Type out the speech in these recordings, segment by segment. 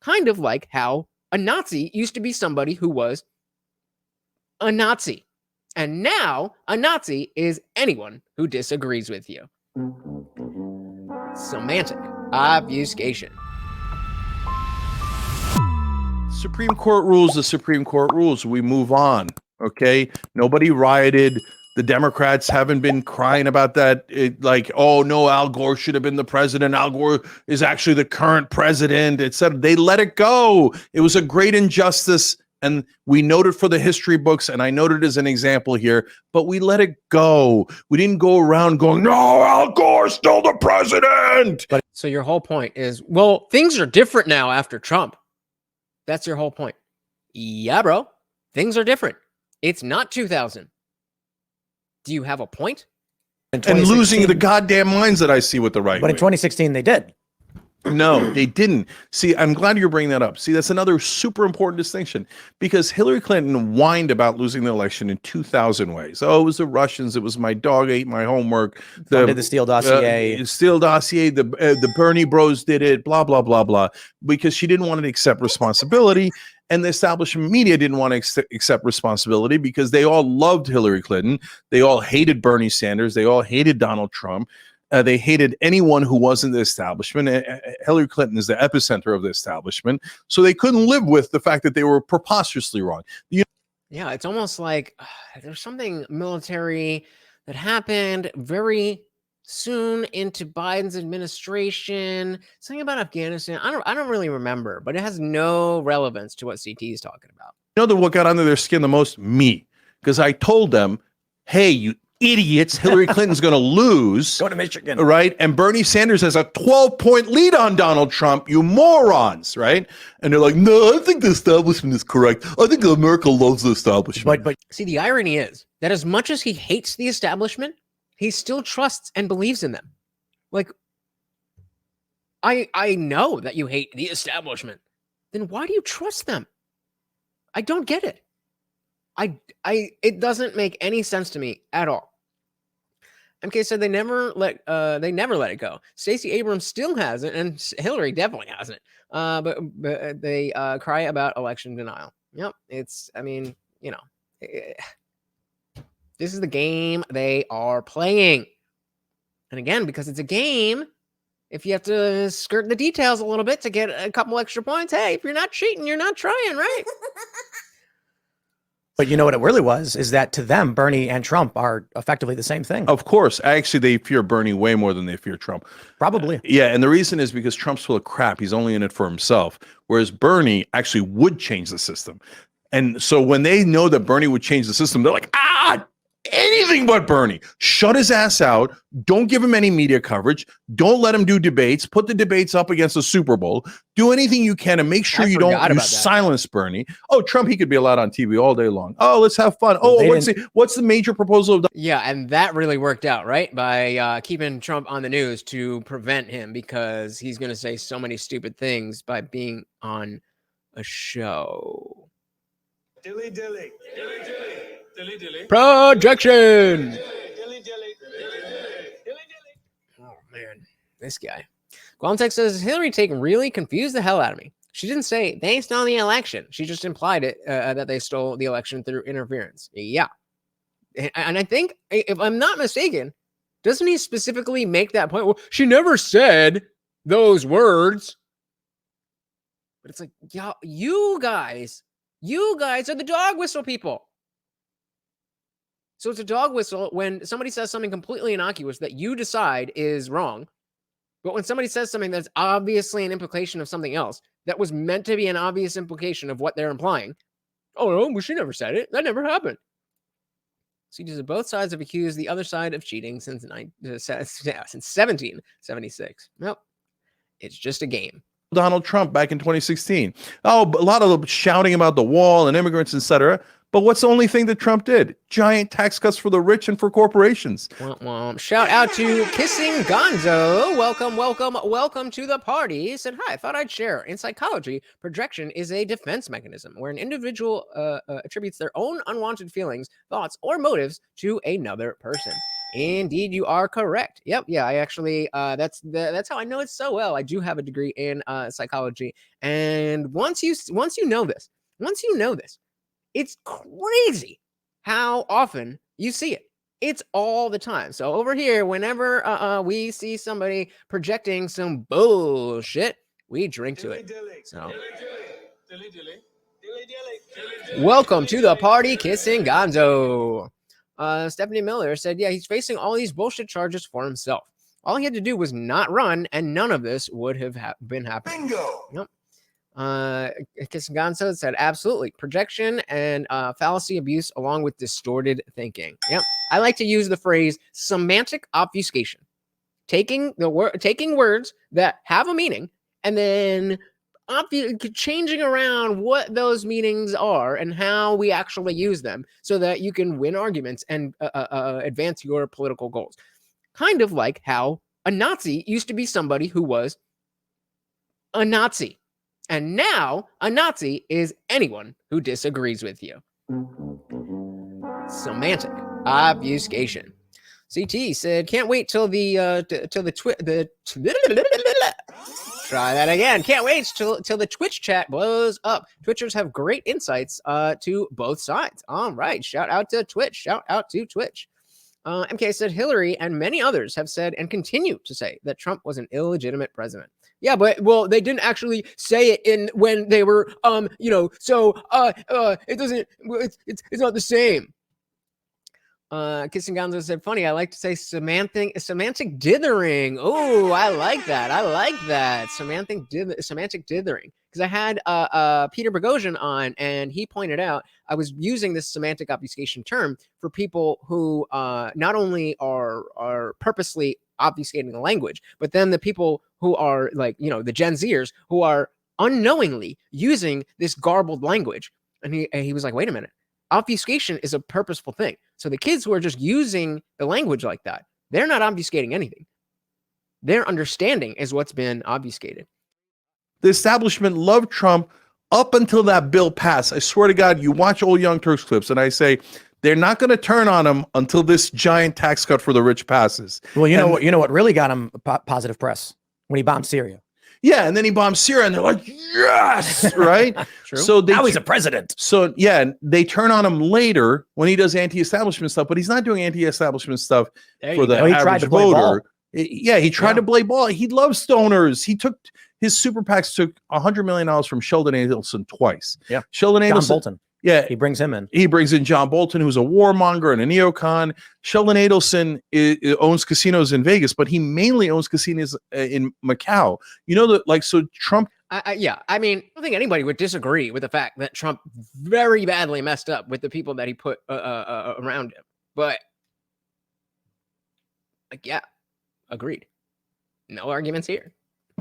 Kind of like how a Nazi used to be somebody who was a Nazi. And now a Nazi is anyone who disagrees with you. Semantic obfuscation. Supreme Court rules, the Supreme Court rules. We move on, okay? Nobody rioted. The Democrats haven't been crying about that. Like, oh, no, Al Gore should have been the president. Al Gore is actually the current president, etc. They let it go. It was a great injustice, and we noted for the history books, and I noted as an example here, but we let it go. We didn't go around going, no, Al Gore's still the president. But so your whole point is, well, things are different now after Trump. That's your whole point. Yeah, bro. Things are different. It's not 2000. Do you have a point? And losing the goddamn minds that I see with the right. But in 2016, they did. No, they didn't. See, I'm glad you're bringing that up. See, that's another super important distinction, because Hillary Clinton whined about losing the election in 2,000 ways. Oh, it was the Russians. It was my dog ate my homework. The Steele dossier. The Bernie bros did it, blah, blah, blah, blah, because she didn't want to accept responsibility. And the establishment media didn't want to accept responsibility because they all loved Hillary Clinton. They all hated Bernie Sanders. They all hated Donald Trump. They hated anyone who wasn't the establishment. Hillary Clinton is the epicenter of the establishment. So they couldn't live with the fact that they were preposterously wrong. Yeah, it's almost like there's something military that happened very soon into Biden's administration. Something about Afghanistan. I don't really remember, but it has no relevance to what CT is talking about. You know what got under their skin the most? Me. Because I told them, hey, you idiots, Hillary Clinton's going to lose. Go to Michigan. Right? And Bernie Sanders has a 12-point lead on Donald Trump, you morons, right? And they're like, no, I think the establishment is correct. I think America loves the establishment. But see, the irony is that as much as he hates the establishment, he still trusts and believes in them. Like, I know that you hate the establishment. Then why do you trust them? I don't get it. It doesn't make any sense to me at all. MK said they never let it go. Stacey Abrams still hasn't, and Hillary definitely hasn't. But they cry about election denial. Yep, I mean, you know, this is the game they are playing. And again, because it's a game, if you have to skirt the details a little bit to get a couple extra points, hey, if you're not cheating, you're not trying, right? But you know what it really was is that to them, Bernie and Trump are effectively the same thing. Of course. Actually, they fear Bernie way more than they fear Trump. Probably. Yeah. And the reason is because Trump's full of crap. He's only in it for himself. Whereas Bernie actually would change the system. And so when they know that Bernie would change the system, they're like, anything but Bernie. Shut his ass out. Don't give him any media coverage. Don't let him do debates. Put the debates up against the Super Bowl. Do anything you can to make sure you silence Bernie. Oh, Trump, he could be allowed on TV all day long. Oh, let's have fun. Oh, what's the major proposal? Yeah, and that really worked out, right? By keeping Trump on the news to prevent him, because he's going to say so many stupid things by being on a show. Dilly dilly. Dilly dilly. Dilly dilly. Projection. Dilly dilly. Oh man, this guy. Guamtech says Hillary really confused the hell out of me. She didn't say they stole the election. She just implied it that they stole the election through interference. Yeah, and I think, if I'm not mistaken, doesn't he specifically make that point? Well, she never said those words. But it's like, yeah, you guys are the dog whistle people. So it's a dog whistle when somebody says something completely innocuous that you decide is wrong. But when somebody says something that's obviously an implication of something else, that was meant to be an obvious implication of what they're implying. Oh, no, well, she never said it. That never happened. So both sides have accused the other side of cheating since 1776. Nope. It's just a game. Donald Trump back in 2016. Oh, a lot of shouting about the wall and immigrants, etc. But what's the only thing that Trump did? Giant tax cuts for the rich and for corporations. Shout out to Kissing Gonzo. Welcome to the party. Said, hi, I thought I'd share. In psychology, projection is a defense mechanism where an individual attributes their own unwanted feelings, thoughts, or motives to another person. Indeed, you are correct. Yep. Yeah, I actually that's how I know it so well. I do have a degree in psychology, and once you know this, it's crazy how often you see it. It's all the time. So over here, whenever we see somebody projecting some bullshit, we drink to it. So welcome to the party, kissing Gonzo. Stephanie Miller said, yeah, he's facing all these bullshit charges for himself. All he had to do was not run, and none of this would have been happening. Bingo. Yep. Kissing Gonzo said, absolutely. Projection and fallacy abuse along with distorted thinking. Yep. I like to use the phrase semantic obfuscation. Taking words that have a meaning and then changing around what those meanings are and how we actually use them so that you can win arguments and advance your political goals. Kind of like how a Nazi used to be somebody who was a Nazi. And now a Nazi is anyone who disagrees with you. Semantic obfuscation. CT said, can't wait till try that again. Can't wait till the Twitch chat blows up. Twitchers have great insights to both sides. All right. Shout out to Twitch. Shout out to Twitch. MK said Hillary and many others have said and continue to say that Trump was an illegitimate president. Yeah, but they didn't actually say it when they were it doesn't it's not the same. Kissing Gonzo said, funny, I like to say semantic dithering. Oh, I like that. Semantic dithering. Because I had Peter Boghossian on, and he pointed out I was using this semantic obfuscation term for people who not only are purposely obfuscating the language, but then the people who are the Gen Zers who are unknowingly using this garbled language. And he was like, wait a minute. Obfuscation is a purposeful thing. So the kids who are just using the language like that, they're not obfuscating anything. Their understanding is what's been obfuscated. The establishment loved Trump up until that bill passed. I swear to God, you watch old Young Turks clips, and I say they're not going to turn on him until this giant tax cut for the rich passes. Well, you know what really got him positive press? When he bombed Syria. Yeah, and then he bombed Syria, and they're like, yes, right? True. So now he's a president. So, yeah, they turn on him later when he does anti-establishment stuff, but he's not doing anti-establishment stuff for the average voter. Yeah, he tried to play ball. He loves stoners. His super PACs took $100 million from Sheldon Adelson twice. Yeah, Sheldon Adelson. John Bolton. Yeah, he brings him in. He brings in John Bolton, who's a warmonger and a neocon. Sheldon Adelson owns casinos in Vegas, but he mainly owns casinos in Macau. So Trump. I mean, I don't think anybody would disagree with the fact that Trump very badly messed up with the people that he put around him. But, yeah, agreed. No arguments here.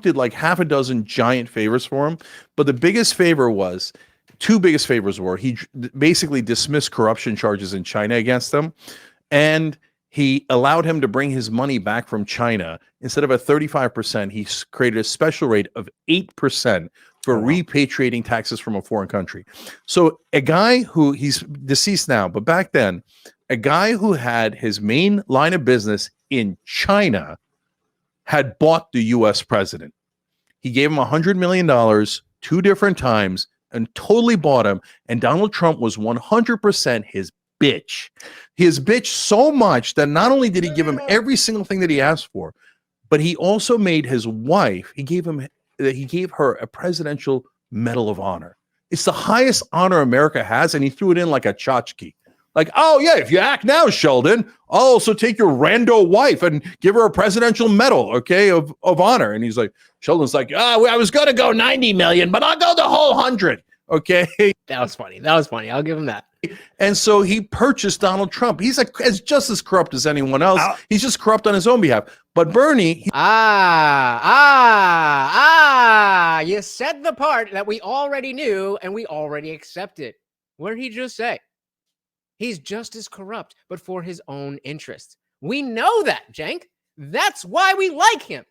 Did like half a dozen giant favors for him, but the biggest favor was. Two biggest favors were he basically dismissed corruption charges in China against him, and he allowed him to bring his money back from China. Instead of a 35%, he created a special rate of 8% for repatriating taxes from a foreign country. So a guy who he's deceased now, but back then, a guy who had his main line of business in China had bought the U.S. president. He gave him $100 million 2 different times and totally bought him. And Donald Trump was 100% his bitch. His bitch so much that not only did he give him every single thing that he asked for, but he also made his wife, he gave her a presidential Medal of Honor. It's the highest honor America has, and he threw it in like a tchotchke. Like, oh yeah, if you act now, Sheldon, I'll also take your rando wife and give her a presidential medal, okay, of honor. And he's like, Sheldon's like, I was gonna go 90 million, but I'll go the whole 100. Okay. That was funny. I'll give him that. And so he purchased Donald Trump. He's just as corrupt as anyone else. He's just corrupt on his own behalf. But Bernie. You said the part that we already knew and we already accepted. What did he just say? He's just as corrupt, but for his own interests. We know that, Cenk. That's why we like him.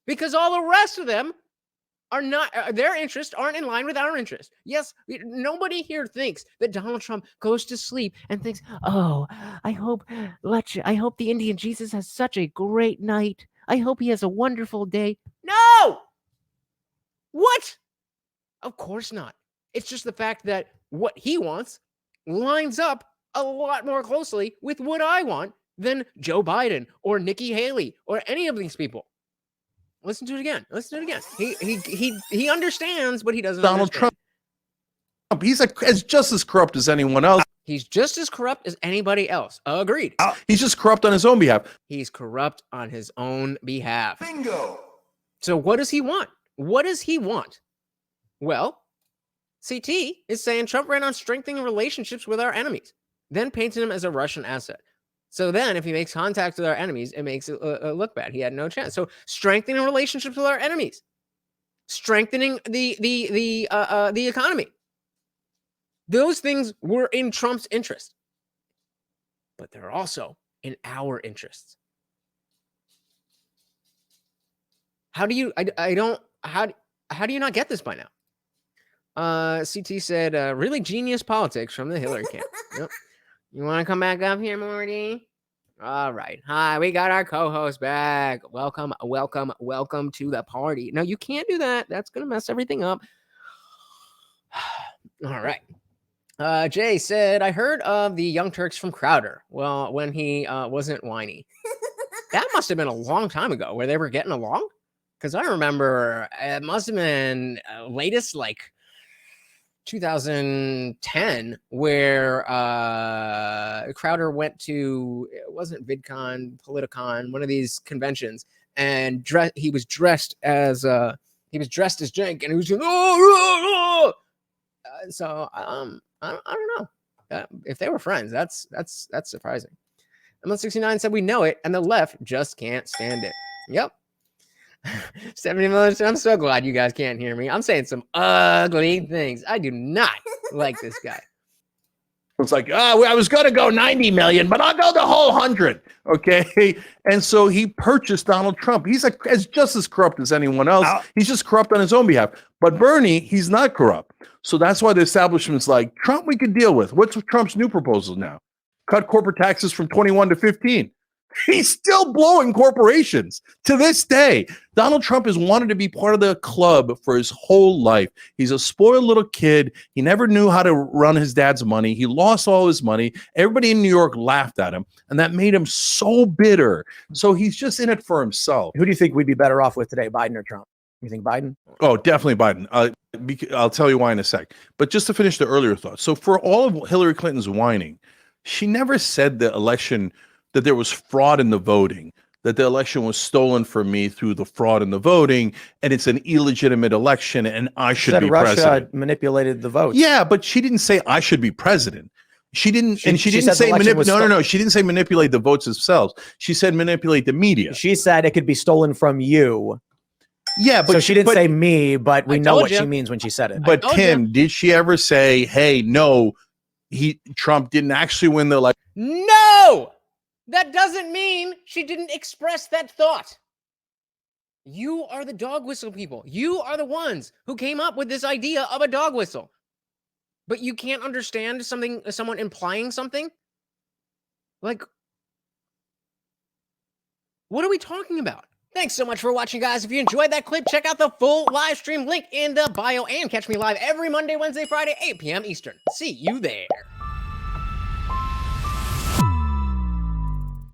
Because all the rest of them are not, their interests aren't in line with our interests. Yes, nobody here thinks that Donald Trump goes to sleep and thinks, oh, I hope the Indian Jesus has such a great night. I hope he has a wonderful day. No! What? Of course not. It's just the fact that what he wants lines up a lot more closely with what I want than Joe Biden or Nikki Haley or any of these people. Listen to it again. Listen to it again. He understands, but he doesn't Donald understand. Trump, he's just as corrupt as anyone else. He's just as corrupt as anybody else. Agreed. He's just corrupt on his own behalf. He's corrupt on his own behalf. Bingo. So what does he want? What does he want? Well, CT is saying Trump ran on strengthening relationships with our enemies, then painted him as a Russian asset. So then if he makes contact with our enemies, it makes it look bad. He had no chance. So strengthening relationships with our enemies, strengthening the economy. Those things were in Trump's interest, but they're also in our interests. How do you, how do you not get this by now? CT said, really genius politics from the Hillary camp. Yep. You want to come back up here, Morty? All right. Hi, we got our co-host back. Welcome to the party. No, you can't do that. That's going to mess everything up. All right. Jay said, I heard of the Young Turks from Crowder. Well, when he wasn't whiny. That must have been a long time ago where they were getting along. Because I remember it must have been latest, like 2010, where Crowder went to, it wasn't VidCon, Politicon, one of these conventions, and he was dressed as Cenk, and he was going, oh! So I don't know. If they were friends, that's surprising. ML69 said we know it, and the left just can't stand it. Yep. 70 million. I'm so glad you guys can't hear me. I'm saying some ugly things. I do not like this guy. It's like, oh, I was going to go 90 million, but I'll go the whole 100. Okay. And so he purchased Donald Trump. He's just as corrupt as anyone else. He's just corrupt on his own behalf. But Bernie, he's not corrupt. So that's why the establishment's like, Trump, we could deal with. What's Trump's new proposal now? Cut corporate taxes from 21 to 15. He's still blowing corporations to this day. Donald Trump has wanted to be part of the club for his whole life. He's a spoiled little kid. He never knew how to run his dad's money. He lost all his money. Everybody in New York laughed at him, and that made him so bitter. So he's just in it for himself. Who do you think we'd be better off with today, Biden or Trump? You think Biden? Oh, definitely Biden. I'll tell you why in a sec. But just to finish the earlier thought. So for all of Hillary Clinton's whining, she never said the election that there was fraud in the voting, that the election was stolen from me through the fraud in the voting, and it's an illegitimate election, and I should be Russia president. Manipulated the votes. Yeah, but she didn't say I should be president. She didn't, she didn't say no. She didn't say manipulate the votes themselves. She said manipulate the media. She said it could be stolen from you. Yeah, but so she didn't say me, but we know what she means when she said it. But Tim, did she ever say, "Hey, no, Trump didn't actually win the election"? No. That doesn't mean she didn't express that thought. You are the dog whistle people. You are the ones who came up with this idea of a dog whistle. But you can't understand someone implying something? Like, what are we talking about? Thanks so much for watching, guys. If you enjoyed that clip, check out the full live stream link in the bio and catch me live every Monday, Wednesday, Friday, 8 p.m. Eastern. See you there.